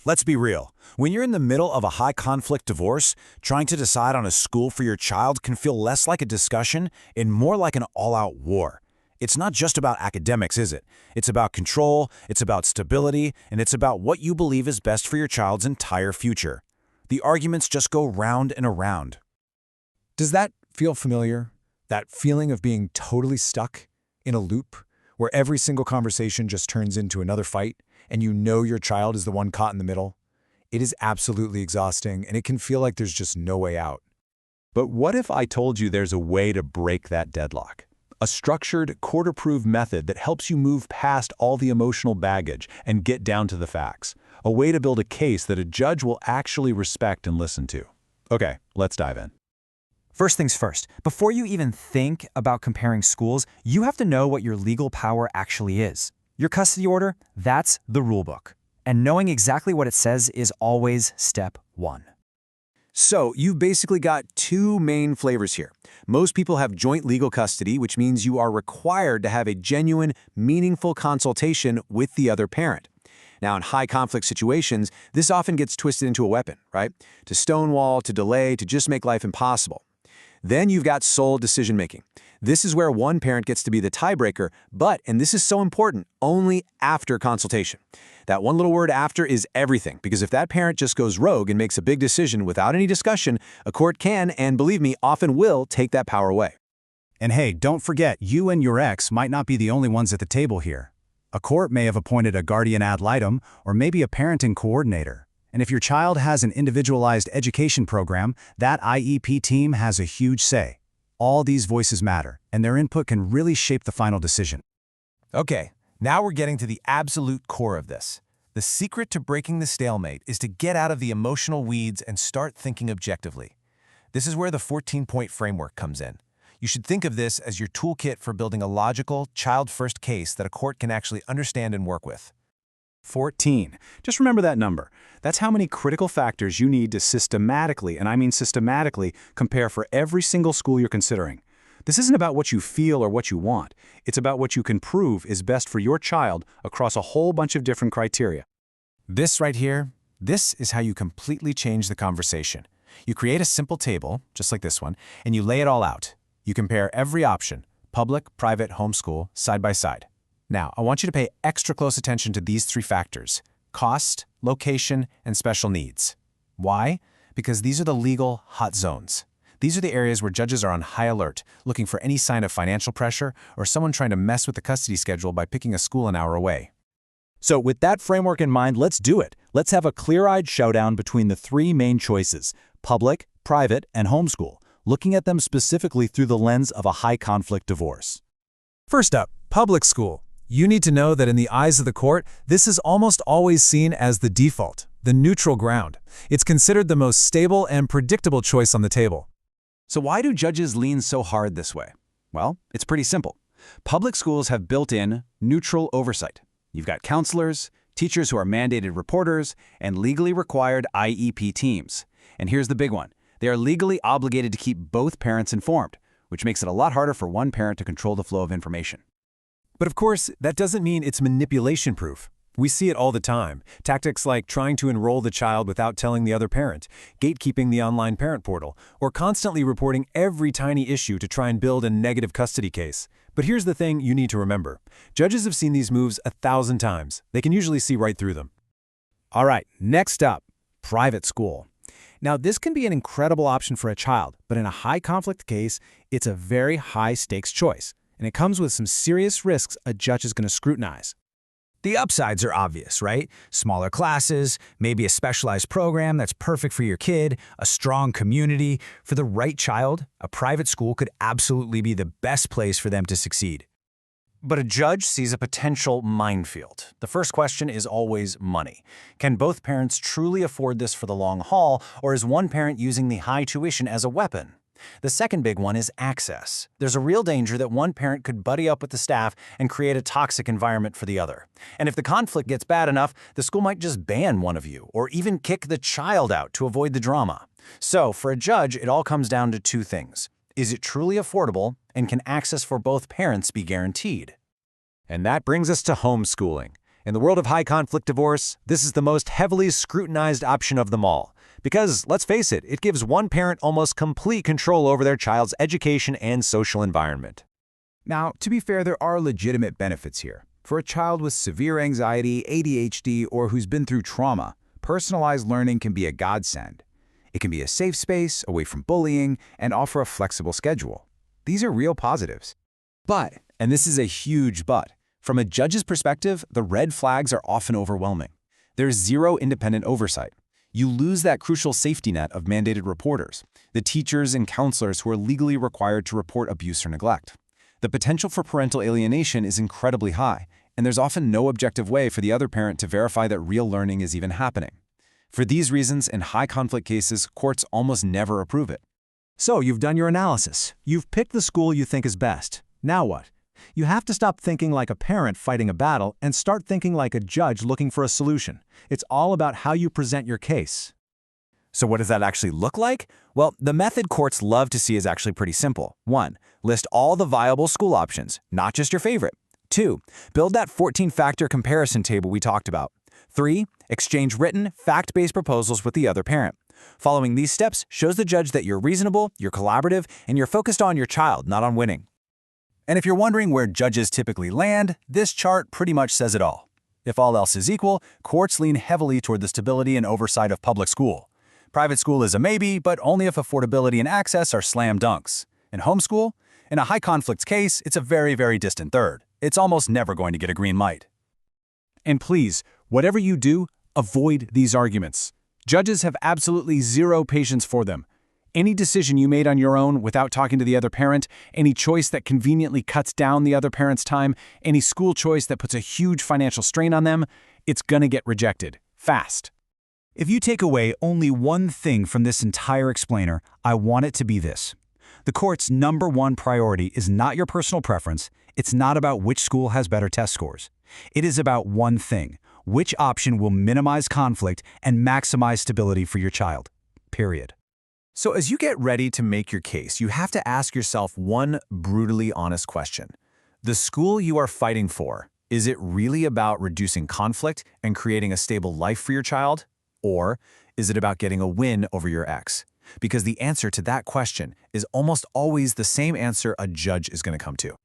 Let's be real. When you're in the middle of a high-conflict divorce, trying to decide on a school for your child can feel less like a discussion and more like an all-out war. It's not just about academics, is it? It's about control, it's about stability, and it's about what you believe is best for your child's entire future. The arguments just go round and around. Does that feel familiar? That feeling of being totally stuck in a loop where every single conversation just turns into another fight and you know your child is the one caught in the middle? It is absolutely exhausting and it can feel like there's just no way out. But what if I told you there's a way to break that deadlock? A structured, court-approved method that helps you move past all the emotional baggage and get down to the facts. A way to build a case that a judge will actually respect and listen to. Okay, let's dive in. First things first, before you even think about comparing schools, you have to know what your legal power actually is. Your custody order, that's the rule book. And knowing exactly what it says is always step one. So, you've basically got two main flavors here. Most people have joint legal custody, which means you are required to have a genuine, meaningful consultation with the other parent. Now, in high-conflict situations, this often gets twisted into a weapon, right? To stonewall, to delay, to just make life impossible. Then you've got sole decision-making. This is where one parent gets to be the tiebreaker, but, and this is so important, only after consultation. That one little word after is everything, because if that parent just goes rogue and makes a big decision without any discussion, a court can, and believe me, often will, take that power away. And hey, don't forget, you and your ex might not be the only ones at the table here. A court may have appointed a guardian ad litem or maybe a parenting coordinator. And if your child has an individualized education program, that IEP team has a huge say. All these voices matter, and their input can really shape the final decision. Okay, now we're getting to the absolute core of this. The secret to breaking the stalemate is to get out of the emotional weeds and start thinking objectively. This is where the 14-point framework comes in. You should think of this as your toolkit for building a logical, child-first case that a court can actually understand and work with. 14. Just remember that number. That's how many critical factors you need to systematically, and I mean systematically, compare for every single school you're considering. This isn't about what you feel or what you want. It's about what you can prove is best for your child across a whole bunch of different criteria. This right here, this is how you completely change the conversation. You create a simple table, just like this one, and you lay it all out. You compare every option, public, private, homeschool, side by side. Now, I want you to pay extra close attention to these three factors: cost, location, and special needs. Why? Because these are the legal hot zones. These are the areas where judges are on high alert, looking for any sign of financial pressure or someone trying to mess with the custody schedule by picking a school an hour away. So with that framework in mind, let's do it. Let's have a clear-eyed showdown between the three main choices: public, private, and homeschool, looking at them specifically through the lens of a high-conflict divorce. First up, public school. You need to know that in the eyes of the court, this is almost always seen as the default, the neutral ground. It's considered the most stable and predictable choice on the table. So why do judges lean so hard this way? Well, it's pretty simple. Public schools have built-in, neutral oversight. You've got counselors, teachers who are mandated reporters, and legally required IEP teams. And here's the big one. They are legally obligated to keep both parents informed, which makes it a lot harder for one parent to control the flow of information. But of course, that doesn't mean it's manipulation-proof. We see it all the time. Tactics like trying to enroll the child without telling the other parent, gatekeeping the online parent portal, or constantly reporting every tiny issue to try and build a negative custody case. But here's the thing you need to remember. Judges have seen these moves 1,000 times. They can usually see right through them. All right, next up, private school. Now, this can be an incredible option for a child, but in a high-conflict case, it's a very high-stakes choice. And it comes with some serious risks a judge is going to scrutinize. The upsides are obvious, right? Smaller classes, maybe a specialized program that's perfect for your kid, a strong community. For the right child, a private school could absolutely be the best place for them to succeed. But a judge sees a potential minefield. The first question is always money. Can both parents truly afford this for the long haul, or is one parent using the high tuition as a weapon? The second big one is access. There's a real danger that one parent could buddy up with the staff and create a toxic environment for the other. And if the conflict gets bad enough, the school might just ban one of you, or even kick the child out to avoid the drama. So, for a judge, it all comes down to two things. Is it truly affordable, and can access for both parents be guaranteed? And that brings us to homeschooling. In the world of high-conflict divorce, this is the most heavily scrutinized option of them all. Because, let's face it, it gives one parent almost complete control over their child's education and social environment. Now, to be fair, there are legitimate benefits here. For a child with severe anxiety, ADHD, or who's been through trauma, personalized learning can be a godsend. It can be a safe space, away from bullying, and offer a flexible schedule. These are real positives. But, and this is a huge but, from a judge's perspective, the red flags are often overwhelming. There's zero independent oversight. You lose that crucial safety net of mandated reporters, the teachers and counselors who are legally required to report abuse or neglect. The potential for parental alienation is incredibly high, and there's often no objective way for the other parent to verify that real learning is even happening. For these reasons, in high-conflict cases, courts almost never approve it. So you've done your analysis. You've picked the school you think is best. Now what? You have to stop thinking like a parent fighting a battle and start thinking like a judge looking for a solution. It's all about how you present your case. So what does that actually look like? Well, the method courts love to see is actually pretty simple. 1. List all the viable school options, not just your favorite. 2. Build that 14-factor comparison table we talked about. 3. Exchange written, fact-based proposals with the other parent. Following these steps shows the judge that you're reasonable, you're collaborative, and you're focused on your child, not on winning. And if you're wondering where judges typically land, this chart pretty much says it all. If all else is equal, courts lean heavily toward the stability and oversight of public school. Private school is a maybe, but only if affordability and access are slam dunks. And homeschool? In a high-conflict case, it's a very, very distant third. It's almost never going to get a green light. And please, whatever you do, avoid these arguments. Judges have absolutely zero patience for them. Any decision you made on your own without talking to the other parent, any choice that conveniently cuts down the other parent's time, any school choice that puts a huge financial strain on them, it's gonna get rejected, fast. If you take away only one thing from this entire explainer, I want it to be this. The court's #1 priority is not your personal preference. It's not about which school has better test scores. It is about one thing: which option will minimize conflict and maximize stability for your child. Period. So as you get ready to make your case, you have to ask yourself one brutally honest question. The school you are fighting for, is it really about reducing conflict and creating a stable life for your child? Or is it about getting a win over your ex? Because the answer to that question is almost always the same answer a judge is going to come to.